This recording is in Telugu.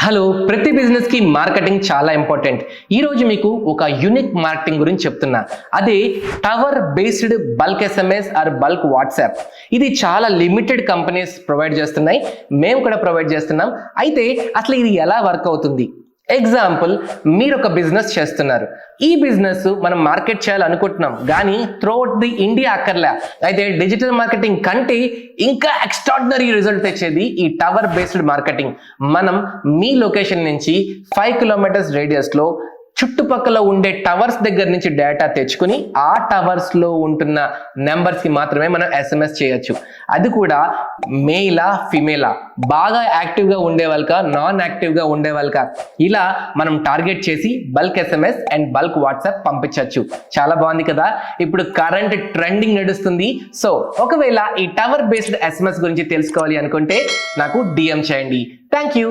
హలో, ప్రతి బిజినెస్ కి మార్కెటింగ్ చాలా ఇంపార్టెంట్. ఈ రోజు మీకు ఒక యూనిక్ మార్కెటింగ్ గురించి చెప్తున్నా. అదే tower based bulk SMS or bulk WhatsApp. ఇది చాలా లిమిటెడ్ కంపెనీస్ ప్రొవైడ్ చేస్తున్నాయి, మేము కూడా ప్రొవైడ్ చేస్తున్నాం. అయితే అసలు ఇది ఎలా వర్క్ అవుతుంది? ఎగ్జాంపుల్, మీరు ఒక బిజినెస్ చేస్తున్నారు. ఈ బిజినెస్ మనం మార్కెట్ చేయాలనుకుంటున్నాం, కానీ త్రూఅవుట్ ది ఇండియా అక్కర్లే. అయితే డిజిటల్ మార్కెటింగ్ కంటే ఇంకా ఎక్స్ట్రాడినరీ రిజల్ట్ తెచ్చేది ఈ టవర్ బేస్డ్ మార్కెటింగ్. మనం మీ లొకేషన్ నుంచి 5 కిలోమీటర్స్ రేడియస్లో చుట్టుపక్కల ఉండే టవర్స్ దగ్గర నుంచి డేటా తెచ్చుకుని ఆ టవర్స్ లో ఉంటున్న నెంబర్స్ కి మాత్రమే మనం ఎస్ఎంఎస్ చేయొచ్చు. అది కూడా మేలా ఫిమేలా, బాగా యాక్టివ్ గా ఉండే వాళ్ళక, నాన్ యాక్టివ్ గా ఉండే వాళ్ళక, ఇలా మనం టార్గెట్ చేసి bulk SMS and bulk WhatsApp పంపించవచ్చు. చాలా బాగుంది కదా. ఇప్పుడు కరెంట్ ట్రెండింగ్ నడుస్తుంది. సో ఒకవేళ ఈ టవర్ బేస్డ్ ఎస్ఎంఎస్ గురించి తెలుసుకోవాలి అనుకుంటే నాకు డిఎం చేయండి. Thank you.